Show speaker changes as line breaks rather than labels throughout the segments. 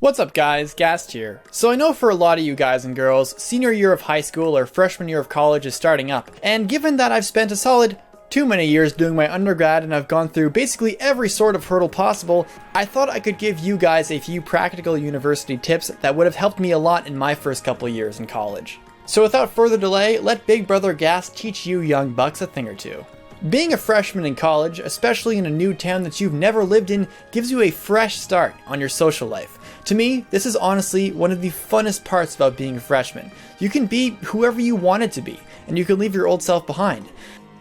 What's up guys, Ghast here. So I know for a lot of you guys and girls, senior year of high school or freshman year of college is starting up, and given that I've spent a solid too many years doing my undergrad and I've gone through basically every sort of hurdle possible, I thought I could give you guys a few practical university tips that would have helped me a lot in my first couple years in college. So without further delay, let Big Brother Ghast teach you young bucks a thing or two. Being a freshman in college, especially in a new town that you've never lived in, gives you a fresh start on your social life. To me, this is honestly one of the funnest parts about being a freshman. You can be whoever you wanted to be, and you can leave your old self behind.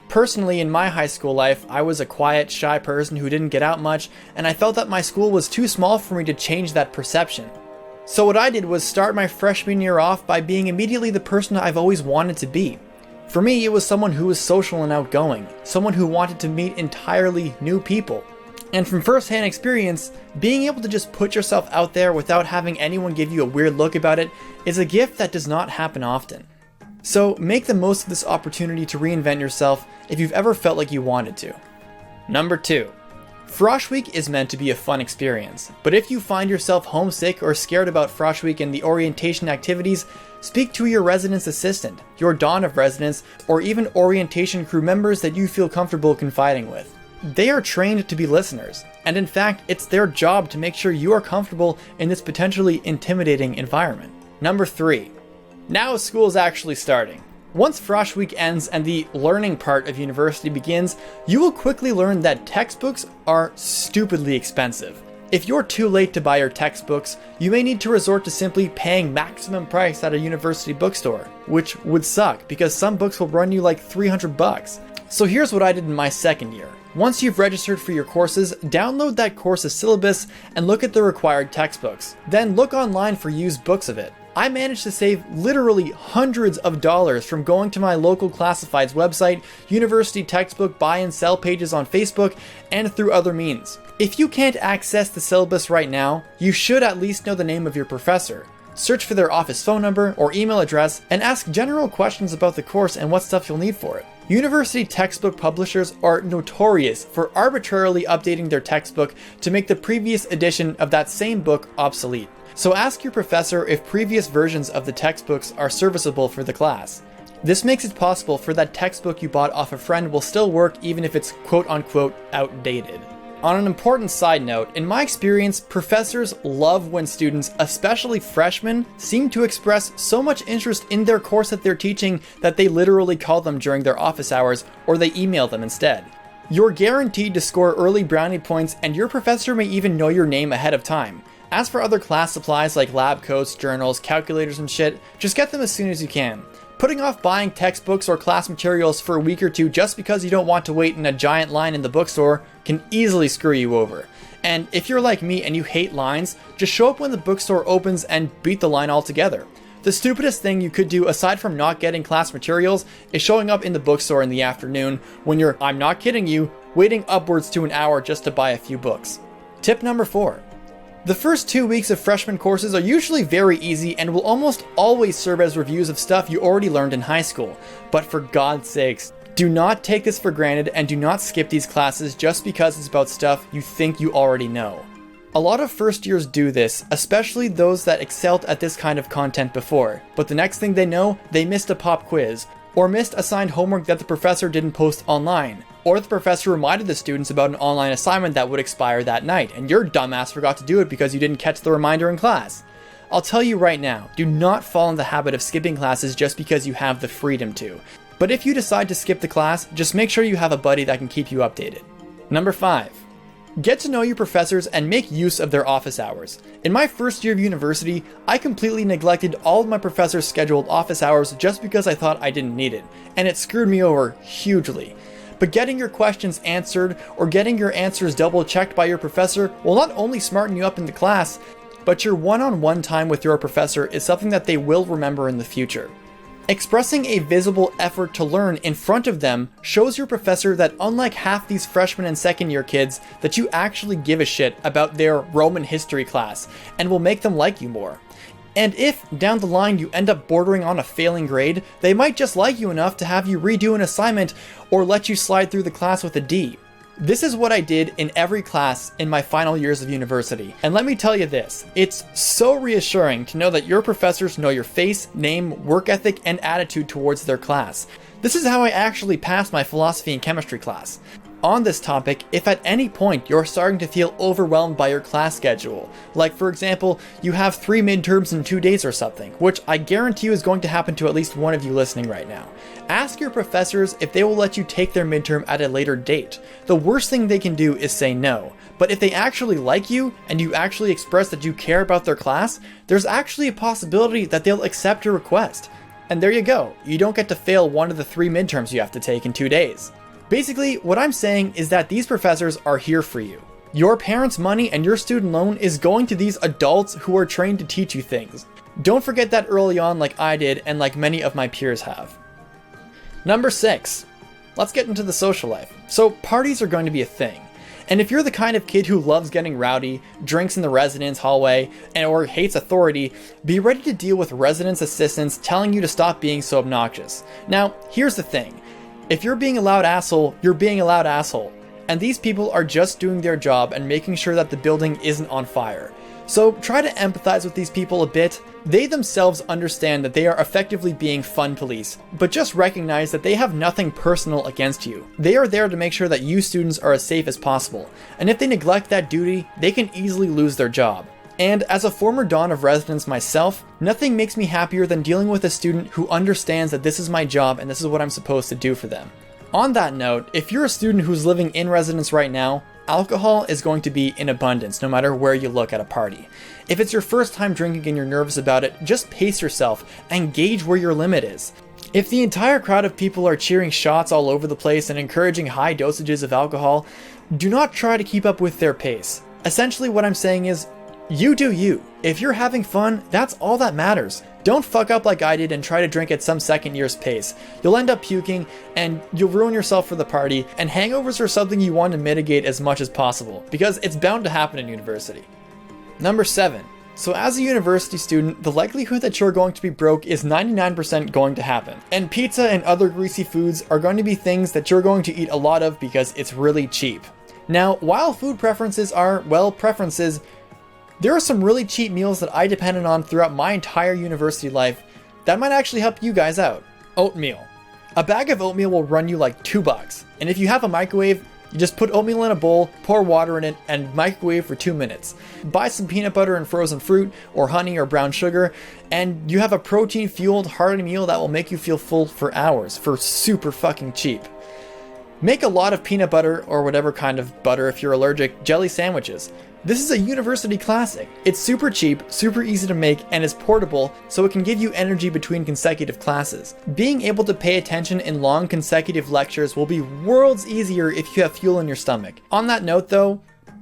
Personally, in my high school life, I was a quiet, shy person who didn't get out much, and I felt that my school was too small for me to change that perception. So what I did was start my freshman year off by being immediately the person I've always wanted to be. For me, it was someone who was social and outgoing, someone who wanted to meet entirely new people. And from first-hand experience, being able to just put yourself out there without having anyone give you a weird look about it is a gift that does not happen often. So make the most of this opportunity to reinvent yourself if you've ever felt like you wanted to. Number 2. Frosh Week is meant to be a fun experience, but if you find yourself homesick or scared about Frosh Week and the orientation activities, speak to your residence assistant, your Dawn of Residence, or even orientation crew members that you feel comfortable confiding with. They are trained to be listeners, and in fact, it's their job to make sure you are comfortable in this potentially intimidating environment. Number 3. Now school is actually starting. Once Frosh Week ends and the learning part of university begins, you will quickly learn that textbooks are stupidly expensive. If you're too late to buy your textbooks, you may need to resort to simply paying maximum price at a university bookstore, which would suck because some books will run you like $300. So here's what I did in my second year. Once you've registered for your courses, download that course's syllabus and look at the required textbooks. Then look online for used books of it. I managed to save literally hundreds of dollars from going to my local classifieds website, university textbook buy and sell pages on Facebook, and through other means. If you can't access the syllabus right now, you should at least know the name of your professor. Search for their office phone number or email address and ask general questions about the course and what stuff you'll need for it. University textbook publishers are notorious for arbitrarily updating their textbook to make the previous edition of that same book obsolete. So ask your professor if previous versions of the textbooks are serviceable for the class. This makes it possible for that textbook you bought off a friend will still work even if it's quote-unquote outdated. On an important side note, in my experience, professors love when students, especially freshmen, seem to express so much interest in their course that they're teaching that they literally call them during their office hours or they email them instead. You're guaranteed to score early brownie points and your professor may even know your name ahead of time. As for other class supplies like lab coats, journals, calculators and shit, just get them as soon as you can. Putting off buying textbooks or class materials for a week or two just because you don't want to wait in a giant line in the bookstore can easily screw you over. And if you're like me and you hate lines, just show up when the bookstore opens and beat the line altogether. The stupidest thing you could do aside from not getting class materials is showing up in the bookstore in the afternoon when you're, I'm not kidding you, waiting upwards to an hour just to buy a few books. Tip number 4. The first 2 weeks of freshman courses are usually very easy and will almost always serve as reviews of stuff you already learned in high school. But for God's sakes, do not take this for granted and do not skip these classes just because it's about stuff you think you already know. A lot of first years do this, especially those that excelled at this kind of content before, but the next thing they know, they missed a pop quiz, or missed assigned homework that the professor didn't post online, or the professor reminded the students about an online assignment that would expire that night, and your dumbass forgot to do it because you didn't catch the reminder in class. I'll tell you right now, do not fall in the habit of skipping classes just because you have the freedom to. But if you decide to skip the class, just make sure you have a buddy that can keep you updated. Number 5. Get to know your professors and make use of their office hours. In my first year of university, I completely neglected all of my professors' scheduled office hours just because I thought I didn't need it, and it screwed me over hugely. But getting your questions answered or getting your answers double-checked by your professor will not only smarten you up in the class, but your one-on-one time with your professor is something that they will remember in the future. Expressing a visible effort to learn in front of them shows your professor that unlike half these freshman and second year kids, that you actually give a shit about their Roman history class and will make them like you more. And if, down the line, you end up bordering on a failing grade, they might just like you enough to have you redo an assignment or let you slide through the class with a D. This is what I did in every class in my final years of university. And let me tell you this, it's so reassuring to know that your professors know your face, name, work ethic, and attitude towards their class. This is how I actually passed my philosophy and chemistry class. On this topic, if at any point you're starting to feel overwhelmed by your class schedule, like for example, you have 3 midterms in 2 days or something, which I guarantee you is going to happen to at least one of you listening right now, ask your professors if they will let you take their midterm at a later date. The worst thing they can do is say no, but if they actually like you and you actually express that you care about their class, there's actually a possibility that they'll accept your request. And there you go, you don't get to fail one of the 3 midterms you have to take in 2 days. Basically, what I'm saying is that these professors are here for you. Your parents' money and your student loan is going to these adults who are trained to teach you things. Don't forget that early on like I did and like many of my peers have. Number 6. Let's get into the social life. So parties are going to be a thing. And if you're the kind of kid who loves getting rowdy, drinks in the residence hallway, or hates authority, be ready to deal with residence assistants telling you to stop being so obnoxious. Now, here's the thing. If you're being a loud asshole, you're being a loud asshole. And these people are just doing their job and making sure that the building isn't on fire. So try to empathize with these people a bit. They themselves understand that they are effectively being fun police, but just recognize that they have nothing personal against you. They are there to make sure that you students are as safe as possible. And if they neglect that duty, they can easily lose their job. And as a former Don of residence myself, nothing makes me happier than dealing with a student who understands that this is my job and this is what I'm supposed to do for them. On that note, if you're a student who's living in residence right now, alcohol is going to be in abundance no matter where you look at a party. If it's your first time drinking and you're nervous about it, just pace yourself and gauge where your limit is. If the entire crowd of people are cheering shots all over the place and encouraging high dosages of alcohol, do not try to keep up with their pace. Essentially what I'm saying is, you do you. If you're having fun, that's all that matters. Don't fuck up like I did and try to drink at some second year's pace. You'll end up puking and you'll ruin yourself for the party, and hangovers are something you want to mitigate as much as possible because it's bound to happen in university. Number 7. So as a university student, the likelihood that you're going to be broke is 99% going to happen. And pizza and other greasy foods are going to be things that you're going to eat a lot of because it's really cheap. Now, while food preferences are, well, preferences, there are some really cheap meals that I depended on throughout my entire university life that might actually help you guys out. Oatmeal. A bag of oatmeal will run you like $2, and if you have a microwave, you just put oatmeal in a bowl, pour water in it, and microwave for 2 minutes. Buy some peanut butter and frozen fruit, or honey or brown sugar, and you have a protein-fueled hearty meal that will make you feel full for hours for super fucking cheap. Make a lot of peanut butter, or whatever kind of butter if you're allergic, jelly sandwiches. This is a university classic. It's super cheap, super easy to make, and is portable, so it can give you energy between consecutive classes. Being able to pay attention in long consecutive lectures will be worlds easier if you have fuel in your stomach. On that note though,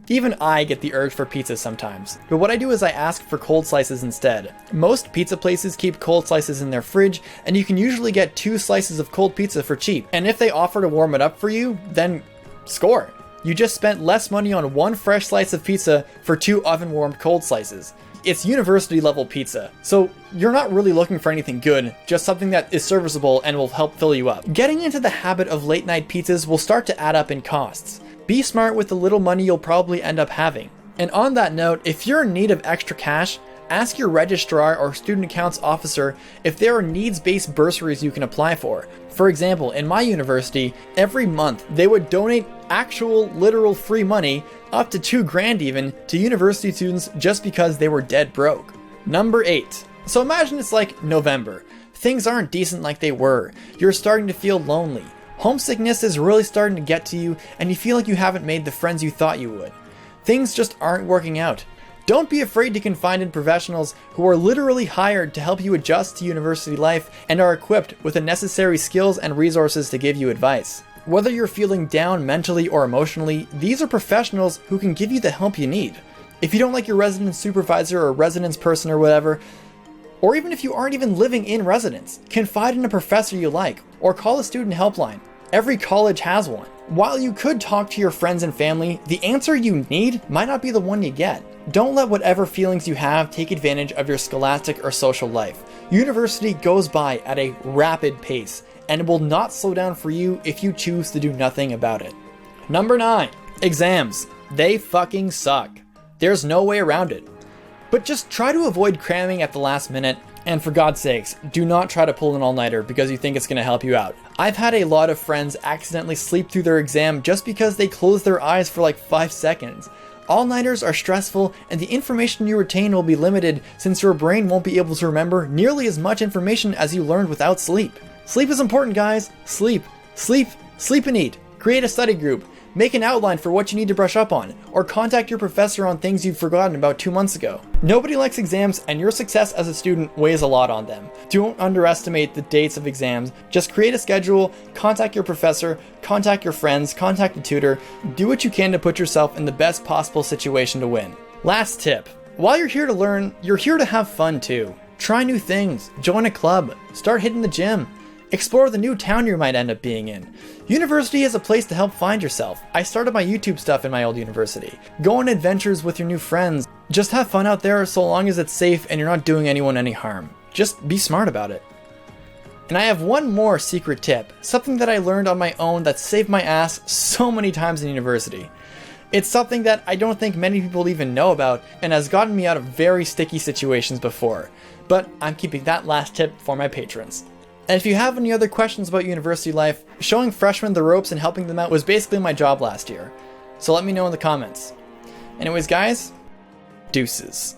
even I get the urge for pizza sometimes, but what I do is I ask for cold slices instead. Most pizza places keep cold slices in their fridge, and you can usually get 2 slices of cold pizza for cheap. And if they offer to warm it up for you, then score. You just spent less money on 1 fresh slice of pizza for 2 oven-warmed cold slices. It's university level pizza, so you're not really looking for anything good, just something that is serviceable and will help fill you up. Getting into the habit of late night pizzas will start to add up in costs. Be smart with the little money you'll probably end up having. And on that note, if you're in need of extra cash, ask your registrar or student accounts officer if there are needs-based bursaries you can apply for. For example, in my university, every month they would donate actual literal free money, up to $2,000 even, to university students just because they were dead broke. Number 8. So imagine it's like November. Things aren't decent like they were. You're starting to feel lonely. Homesickness is really starting to get to you, and you feel like you haven't made the friends you thought you would. Things just aren't working out. Don't be afraid to confide in professionals who are literally hired to help you adjust to university life and are equipped with the necessary skills and resources to give you advice. Whether you're feeling down mentally or emotionally, these are professionals who can give you the help you need. If you don't like your residence supervisor or residence person or whatever, or even if you aren't even living in residence, confide in a professor you like, or call a student helpline. Every college has one. While you could talk to your friends and family, the answer you need might not be the one you get. Don't let whatever feelings you have take advantage of your scholastic or social life. University goes by at a rapid pace, and it will not slow down for you if you choose to do nothing about it. Number 9. Exams. They fucking suck. There's no way around it. But just try to avoid cramming at the last minute, and for God's sakes, do not try to pull an all-nighter because you think it's going to help you out. I've had a lot of friends accidentally sleep through their exam just because they closed their eyes for like 5 seconds. All-nighters are stressful, and the information you retain will be limited since your brain won't be able to remember nearly as much information as you learned without sleep. Sleep is important, guys. Sleep. Sleep. Sleep and eat. Create a study group. Make an outline for what you need to brush up on, or contact your professor on things you've forgotten about 2 months ago. Nobody likes exams, and your success as a student weighs a lot on them. Don't underestimate the dates of exams. Just create a schedule, contact your professor, contact your friends, contact a tutor. Do what you can to put yourself in the best possible situation to win. Last tip. While you're here to learn, you're here to have fun too. Try new things, join a club, start hitting the gym. Explore the new town you might end up being in. University is a place to help find yourself. I started my YouTube stuff in my old university. Go on adventures with your new friends. Just have fun out there so long as it's safe and you're not doing anyone any harm. Just be smart about it. And I have one more secret tip, something that I learned on my own that saved my ass so many times in university. It's something that I don't think many people even know about and has gotten me out of very sticky situations before. But I'm keeping that last tip for my patrons. And if you have any other questions about university life, showing freshmen the ropes and helping them out was basically my job last year. So let me know in the comments. Anyways guys, deuces.